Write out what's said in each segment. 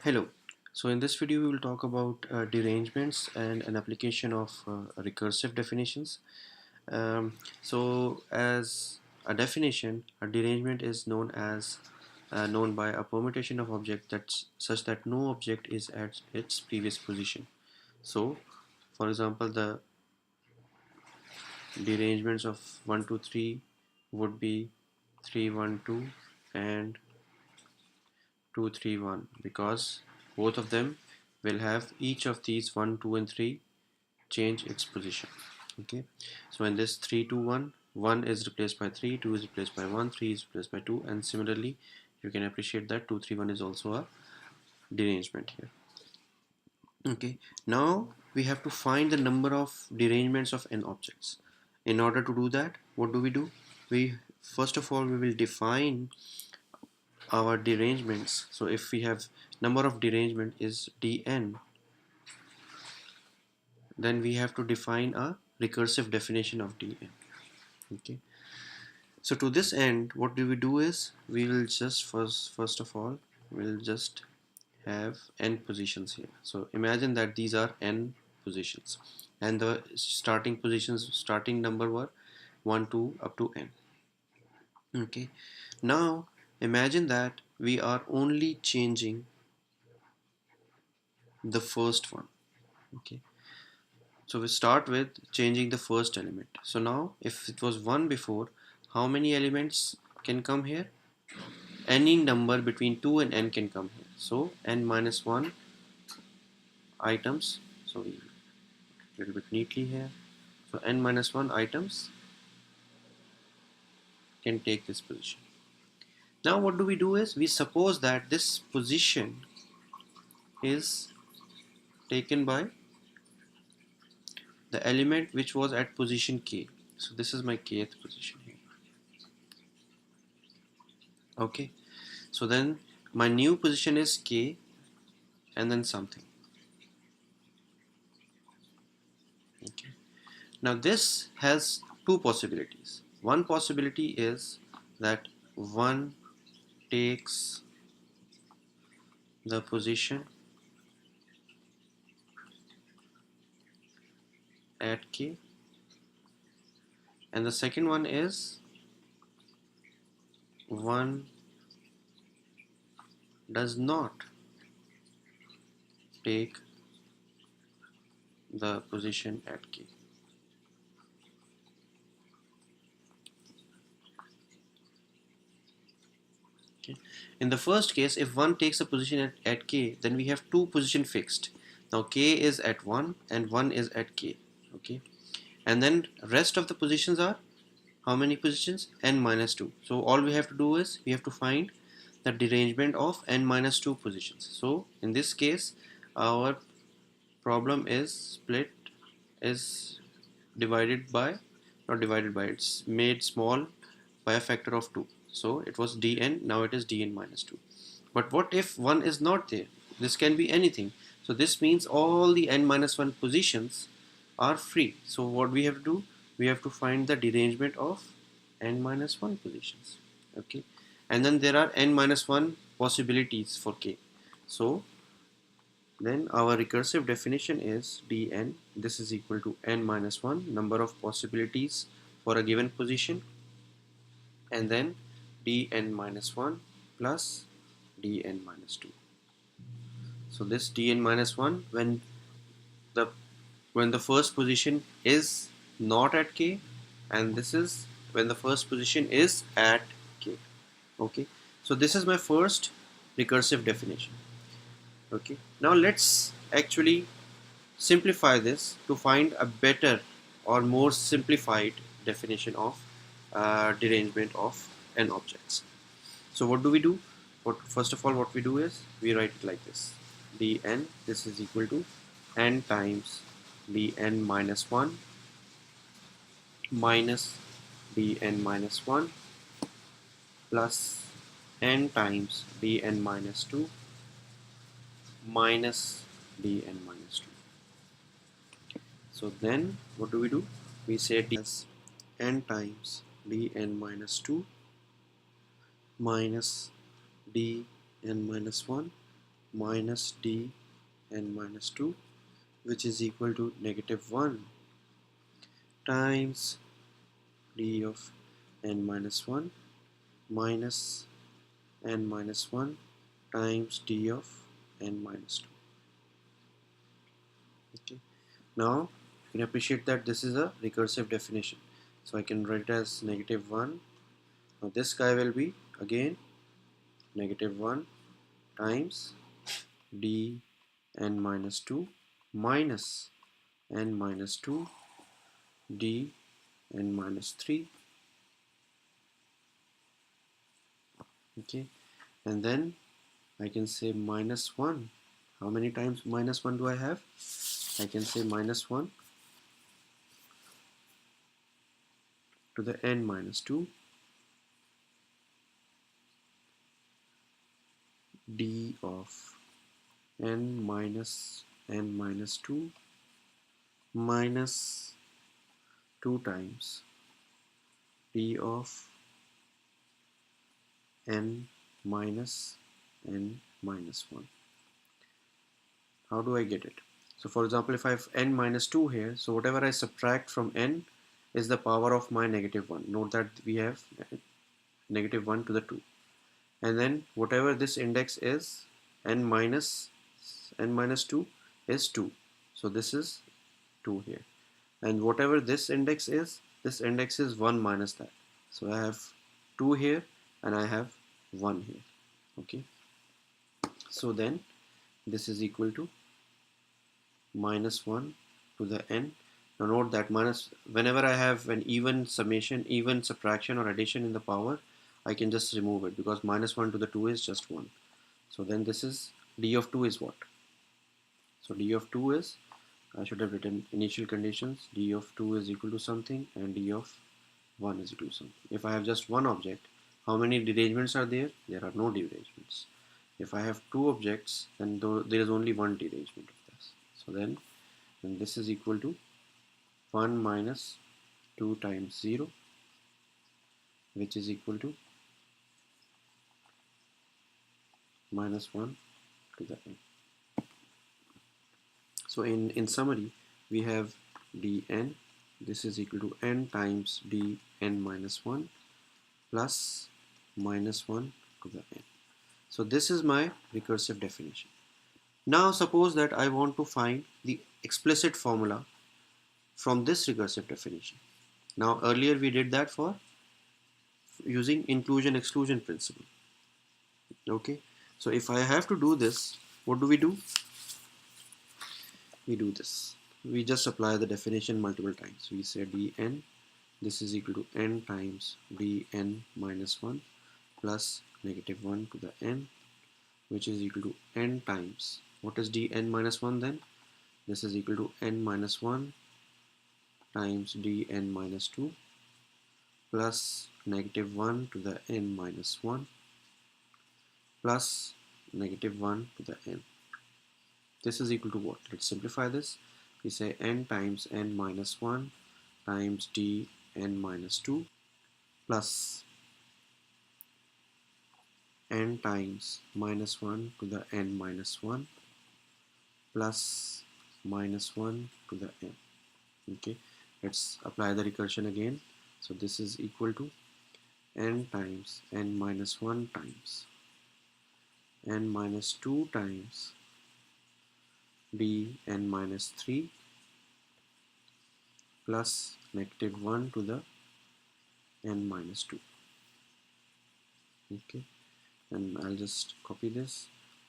Hello. So in this video we will talk about derangements and an application of recursive definitions. So as a definition, a derangement is known by a permutation of object that's such that no object is at its previous position. So for example, the derangements of 1 2 3 would be 3 1 2 and 2 3 1, because both of them will have each of these 1 2 and 3 change its position. Okay, so in this 3 2 1, 1 is replaced by 3, 2 is replaced by 1, 3 is replaced by 2, and similarly you can appreciate that 2 3 1 is also a derangement here. Okay, now we have to find the number of derangements of n objects. In order to do that, what do? We first of all we will define our derangements. So if we have number of derangement is dn, then we have to define a recursive definition of dn. Okay, so to this end, what do is we will just first of all we'll just have n positions here. So imagine that these are n positions and the starting number were 1 2 up to n. Okay, now imagine that we are only changing the first one. Okay, so we start with changing the first element. So now if it was 1 before, how many elements can come here? Any number between 2 and n can come here. So n minus 1 items. So we a little bit neatly here. So n minus 1 items can take this position. Now what do is we suppose that this position is taken by the element which was at position k. So this is my kth position here. Okay, so then my new position is k and then something. Okay, now this has two possibilities. One possibility is that one takes the position at k, and the second one is one does not take the position at k. Okay. In the first case, if one takes a position at k, then we have two position fixed. Now k is at 1 and 1 is at k. Okay, and then rest of the positions are how many positions? N minus 2. So all we have to do is we have to find the derangement of n minus 2 positions. So in this case, our problem is divided by, not divided by, it's made small by a factor of 2. So it was dn, now it is dn minus 2. But what if 1 is not there? This can be anything. So this means all the n minus 1 positions are free. So what we have to do? We have to find the derangement of n minus 1 positions. Okay, and then there are n minus 1 possibilities for k. So then our recursive definition is dn, this is equal to n minus 1 number of possibilities for a given position, and then dn minus 1 plus dn minus 2. So this dn minus 1 when the first position is not at k, and this is when the first position is at k. Okay, so this is my first recursive definition. Okay, now let's actually simplify this to find a better or more simplified definition of derangement of n objects. So what do? First of all, what we do is we write it like this: dn, this is equal to n times dn minus 1 minus dn minus 1 plus n times dn minus 2 minus dn minus 2. So then what do? We say d as n times dn minus 2 minus dn minus 1 minus dn minus 2, which is equal to negative 1 times d of n minus 1 minus n minus 1 times d of n minus 2. Okay. Now you can appreciate that this is a recursive definition. So I can write it as negative 1. Now this guy will be again negative 1 times d n minus 2 minus n minus 2 d n minus 3. Okay, and then I can say minus 1. How many times minus 1 do I have? I can say minus 1 to the n minus 2 d of n minus 2 minus 2 times d of n minus 1. How do I get it? So for example, if I have n minus 2 here, so whatever I subtract from n is the power of my negative 1. Note that we have negative 1 to the 2. And then whatever this index is, n minus 2 is 2. So this is 2 here. And whatever this index is 1 minus that. So I have 2 here and I have 1 here. Okay. So then this is equal to minus 1 to the n. Now note that whenever I have an even summation, even subtraction or addition in the power, I can just remove it because minus 1 to the 2 is just 1. So then this is d of 2 is what? So d of 2 is, I should have written initial conditions, d of 2 is equal to something and d of 1 is equal to something. If I have just one object, how many derangements are there? There are no derangements. If I have two objects, then there is only one derangement of this. So then this is equal to 1 minus 2 times 0, which is equal to minus 1 to the n. So in summary, we have dn, this is equal to n times dn minus 1 plus minus 1 to the n. So this is my recursive definition. Now suppose that I want to find the explicit formula from this recursive definition. Now earlier we did that for using inclusion exclusion principle. Okay, so if I have to do this, what do? We do this. We just apply the definition multiple times. We say dn, this is equal to n times dn minus 1 plus negative 1 to the n, which is equal to n times, what is dn minus 1 then? This is equal to n minus 1 times dn minus 2 plus negative 1 to the n minus 1 plus negative 1 to the n. This is equal to what? Let's simplify this. We say n times n minus 1 times dn minus 2 plus n times minus 1 to the n minus 1 plus minus 1 to the n. Okay, let's apply the recursion again. So this is equal to n times n minus 1 times n minus 2 times dn minus 3 plus negative 1 to the n minus 2. Okay, and I'll just copy this.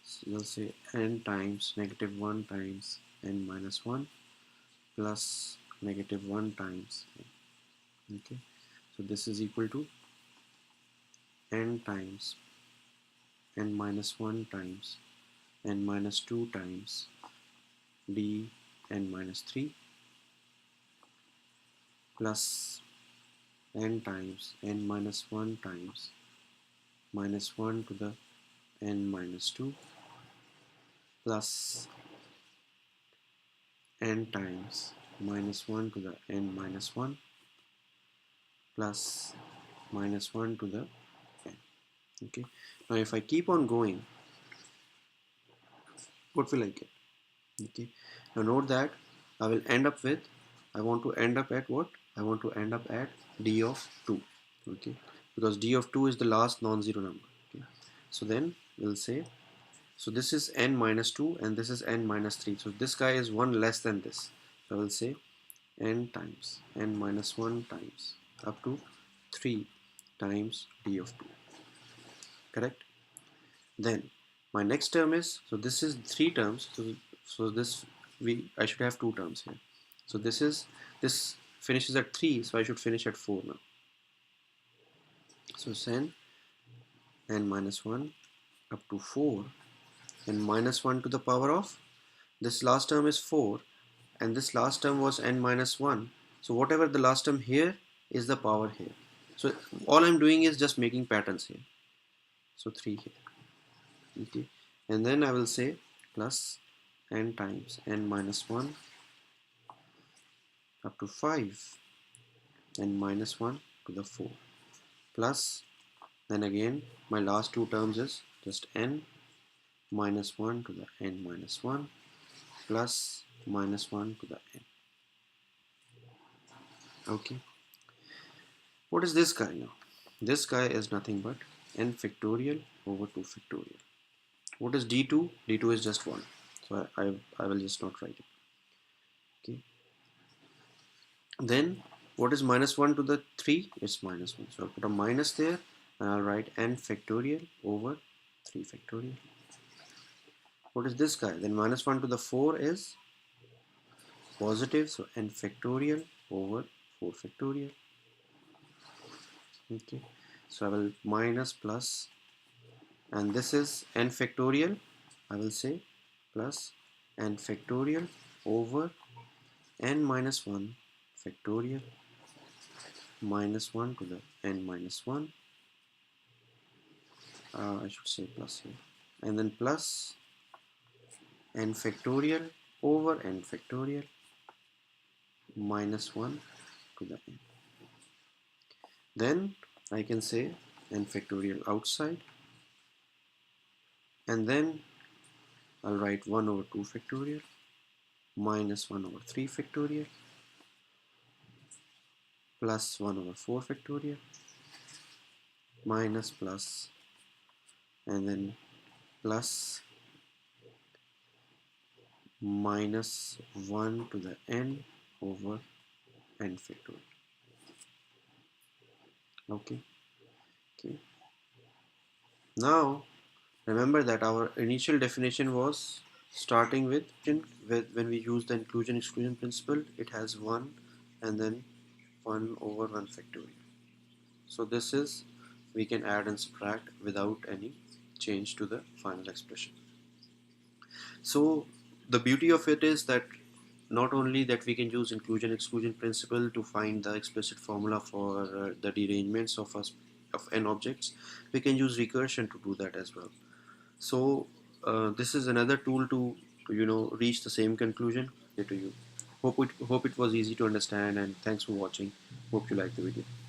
So you'll say n times negative 1 times n minus 1 plus negative 1 times n. Okay, so this is equal to n times n minus 1 times n minus 2 times dn minus 3 plus n times n minus 1 times minus 1 to the n minus 2 plus n times minus 1 to the n minus 1 plus minus 1 to the n. Okay, now if I keep on going, What will I get? Okay, now note that I will end up with, I want to end up at what? I want to end up at d of 2. Okay, because d of 2 is the last non-zero number. Okay, so then we'll say, so this is n minus 2 and this is n minus 3. So this guy is 1 less than this. So I will say n times n minus 1 times up to 3 times d of 2. Correct? Then my next term is, so this is 3 terms. So this, I should have 2 terms here. So this finishes at 3, so I should finish at 4 now. So send n minus 1 up to 4, and minus 1 to the power of, this last term is 4 and this last term was n minus 1. So whatever the last term here is the power here. So all I'm doing is just making patterns here. So 3 here. Okay, and then I will say plus n times n minus 1 up to 5 and minus 1 to the 4 plus, then again my last 2 terms is just n minus 1 to the n minus 1 plus minus 1 to the n. Okay, what is this guy now? This guy is nothing but n factorial over 2 factorial. What is d2? d2 is just 1, so I will just not write it. Okay, then what is minus 1 to the 3? It's minus 1, so I'll put a minus there and I'll write n factorial over 3 factorial. What is this guy? Then minus 1 to the 4 is positive, so n factorial over 4 factorial. Okay, so I will minus plus, and this is n factorial, I will say plus n factorial over n minus 1 factorial minus 1 to the n minus 1, I should say plus here, and then plus n factorial over n factorial minus 1 to the n. Then I can say n factorial outside, and then I'll write 1 over 2 factorial minus 1 over 3 factorial plus 1 over 4 factorial minus plus, and then plus minus 1 to the n over n factorial. Okay. Now remember that our initial definition was starting with, when we use the inclusion exclusion principle, it has 1 and then 1 over 1 factorial. So this is, we can add and subtract without any change to the final expression. So the beauty of it is that not only that we can use inclusion exclusion principle to find the explicit formula for the derangements of n objects, we can use recursion to do that as well. So this is another tool to reach the same conclusion to you. Hope it was easy to understand, and thanks for watching. Hope you liked the video.